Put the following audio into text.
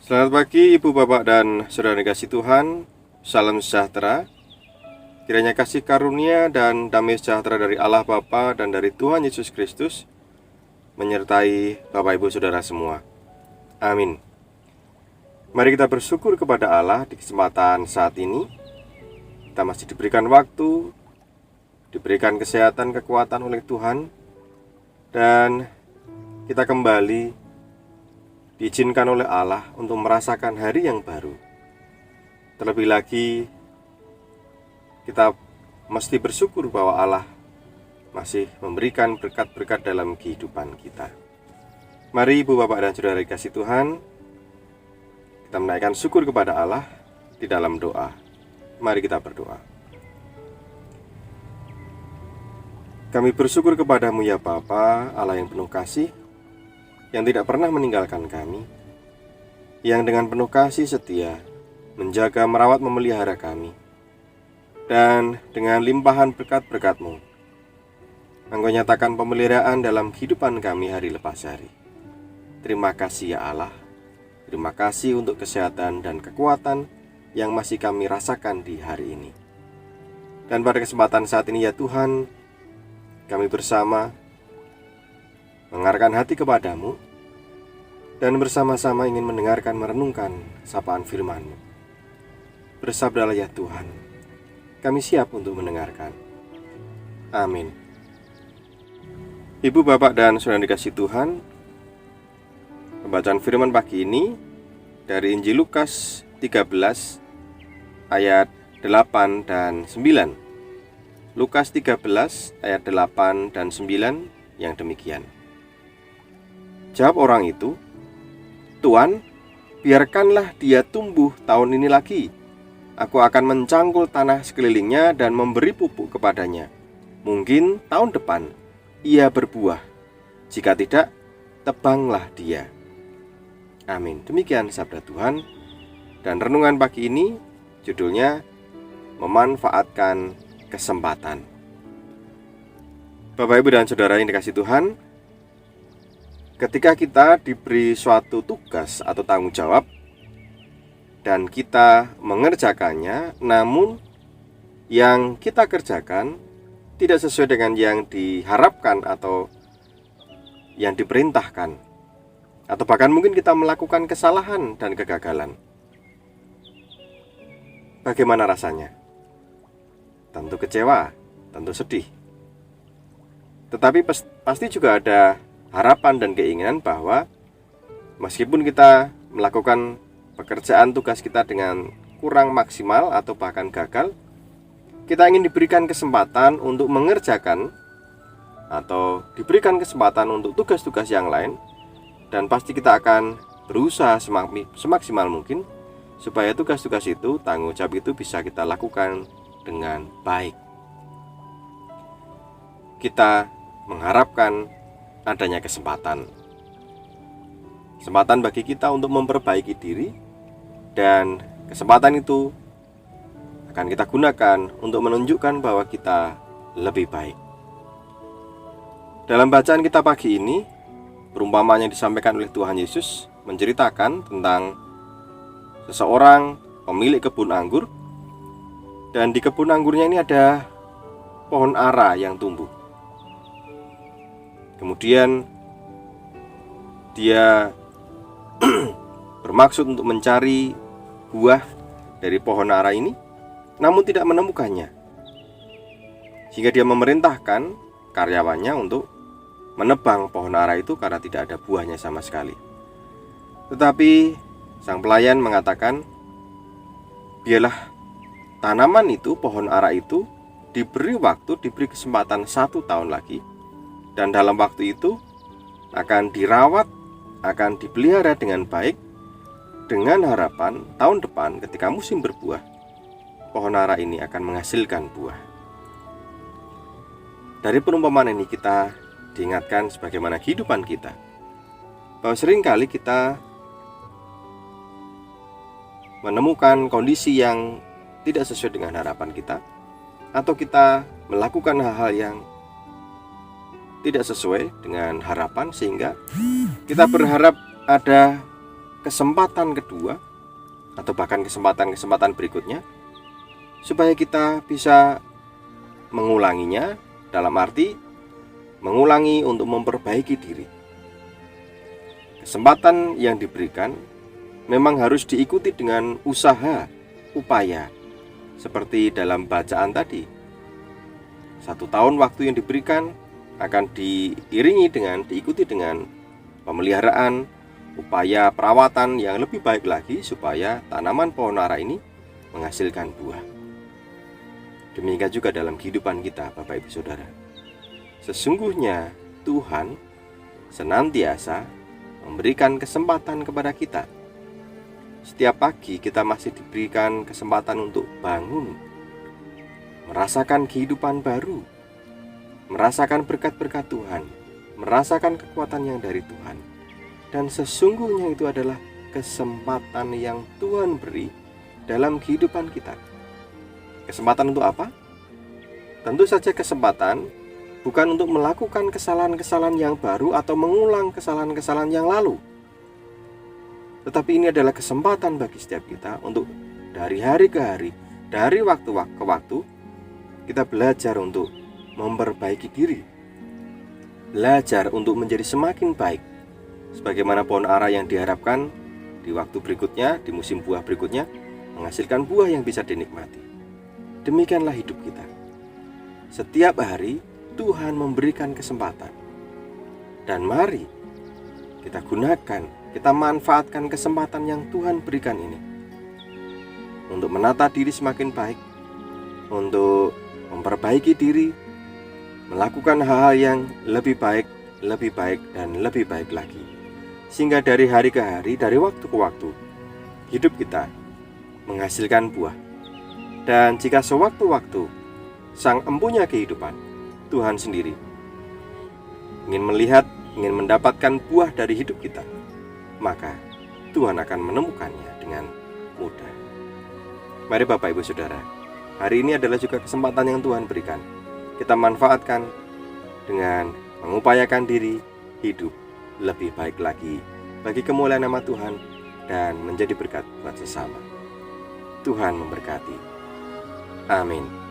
Selamat pagi Ibu Bapak dan Saudara kasih Tuhan. Salam sejahtera. Kiranya kasih karunia dan damai sejahtera dari Allah Bapa dan dari Tuhan Yesus Kristus menyertai Bapak Ibu Saudara semua. Amin. Mari kita bersyukur kepada Allah di kesempatan saat ini. Kita masih diberikan waktu, diberikan kesehatan, kekuatan oleh Tuhan, dan kita kembali diizinkan oleh Allah untuk merasakan hari yang baru. Terlebih lagi, kita mesti bersyukur bahwa Allah masih memberikan berkat-berkat dalam kehidupan kita. Mari Ibu Bapak dan Saudara kasih Tuhan, kita menaikkan syukur kepada Allah di dalam doa. Mari kita berdoa. Kami bersyukur kepadamu ya Bapa, Allah yang penuh kasih, yang tidak pernah meninggalkan kami, yang dengan penuh kasih setia menjaga, merawat, memelihara kami, dan dengan limpahan berkat-berkat-Mu, Engkau nyatakan pemeliharaan dalam kehidupan kami hari lepas hari. Terima kasih ya Allah. Terima kasih untuk kesehatan dan kekuatan yang masih kami rasakan di hari ini. Dan pada kesempatan saat ini ya Tuhan, kami bersama mengarahkan hati kepadamu dan bersama-sama ingin mendengarkan, merenungkan sapaan firman-Mu. Bersabdalah ya Tuhan, kami siap untuk mendengarkan. Amin. Ibu, Bapak, dan Saudara dikasih Tuhan, pembacaan firman pagi ini dari Injil Lukas 13 ayat 8 dan 9. Lukas 13 ayat 8 dan 9 yang demikian. Jawab orang itu, Tuan, biarkanlah dia tumbuh tahun ini lagi. Aku akan mencangkul tanah sekelilingnya dan memberi pupuk kepadanya. Mungkin tahun depan ia berbuah. Jika tidak, tebanglah dia. Amin. Demikian sabda Tuhan. Dan renungan pagi ini judulnya memanfaatkan kesempatan. Bapak, Ibu, dan Saudara yang dikasih Tuhan, ketika kita diberi suatu tugas atau tanggung jawab dan kita mengerjakannya, namun yang kita kerjakan tidak sesuai dengan yang diharapkan atau yang diperintahkan, atau bahkan mungkin kita melakukan kesalahan dan kegagalan, bagaimana rasanya? Tentu kecewa, tentu sedih. Tetapi pasti juga ada harapan dan keinginan bahwa meskipun kita melakukan pekerjaan tugas kita dengan kurang maksimal atau bahkan gagal, kita ingin diberikan kesempatan untuk mengerjakan atau diberikan kesempatan untuk tugas-tugas yang lain, dan pasti kita akan berusaha semaksimal mungkin supaya tugas-tugas itu, tanggung jawab itu bisa kita lakukan dengan baik. Kita mengharapkan adanya kesempatan bagi kita untuk memperbaiki diri, dan kesempatan itu akan kita gunakan untuk menunjukkan bahwa kita lebih baik. Dalam bacaan kita pagi ini, perumpamaan yang disampaikan oleh Tuhan Yesus menceritakan tentang seseorang pemilik kebun anggur, dan di kebun anggurnya ini ada pohon ara yang tumbuh. Kemudian dia bermaksud untuk mencari buah dari pohon ara ini, namun tidak menemukannya. Sehingga dia memerintahkan karyawannya untuk menebang pohon ara itu karena tidak ada buahnya sama sekali. Tetapi sang pelayan mengatakan, biarlah tanaman itu, pohon ara itu, diberi waktu, diberi kesempatan 1 tahun lagi. Dan dalam waktu itu akan dirawat, akan dipelihara dengan baik, dengan harapan tahun depan ketika musim berbuah, pohon ara ini akan menghasilkan buah. Dari perumpamaan ini kita diingatkan sebagaimana kehidupan kita, bahwa seringkali kita menemukan kondisi yang tidak sesuai dengan harapan kita, atau kita melakukan hal-hal yang tidak sesuai dengan harapan, sehingga kita berharap ada kesempatan kedua atau bahkan kesempatan-kesempatan berikutnya, supaya kita bisa mengulanginya, dalam arti mengulangi untuk memperbaiki diri. Kesempatan yang diberikan memang harus diikuti dengan usaha, upaya. Seperti dalam bacaan tadi, 1 tahun waktu yang diberikan akan diikuti dengan pemeliharaan, upaya perawatan yang lebih baik lagi supaya tanaman pohon ara ini menghasilkan buah. Demikian juga dalam kehidupan kita, Bapak Ibu Saudara. Sesungguhnya Tuhan senantiasa memberikan kesempatan kepada kita. Setiap pagi kita masih diberikan kesempatan untuk bangun, merasakan kehidupan baru, merasakan berkat-berkat Tuhan, merasakan kekuatan yang dari Tuhan. Dan sesungguhnya itu adalah kesempatan yang Tuhan beri dalam kehidupan kita. Kesempatan untuk apa? Tentu saja kesempatan bukan untuk melakukan kesalahan-kesalahan yang baru atau mengulang kesalahan-kesalahan yang lalu. Tetapi ini adalah kesempatan bagi setiap kita untuk dari hari ke hari, dari waktu ke waktu, kita belajar untuk memperbaiki diri. Belajar untuk menjadi semakin baik, sebagaimana pohon ara yang diharapkan di waktu berikutnya, di musim buah berikutnya, menghasilkan buah yang bisa dinikmati. Demikianlah hidup kita. Setiap hari Tuhan memberikan kesempatan. Dan mari kita gunakan, kita manfaatkan kesempatan yang Tuhan berikan ini untuk menata diri semakin baik, untuk memperbaiki diri, melakukan hal-hal yang lebih baik, dan lebih baik lagi. Sehingga dari hari ke hari, dari waktu ke waktu, hidup kita menghasilkan buah. Dan jika sewaktu-waktu Sang Empunya kehidupan, Tuhan sendiri, ingin mendapatkan buah dari hidup kita, maka Tuhan akan menemukannya dengan mudah. Mari Bapak Ibu Saudara, hari ini adalah juga kesempatan yang Tuhan berikan. Kita manfaatkan dengan mengupayakan diri hidup lebih baik lagi bagi kemuliaan nama Tuhan dan menjadi berkat buat sesama. Tuhan memberkati. Amin.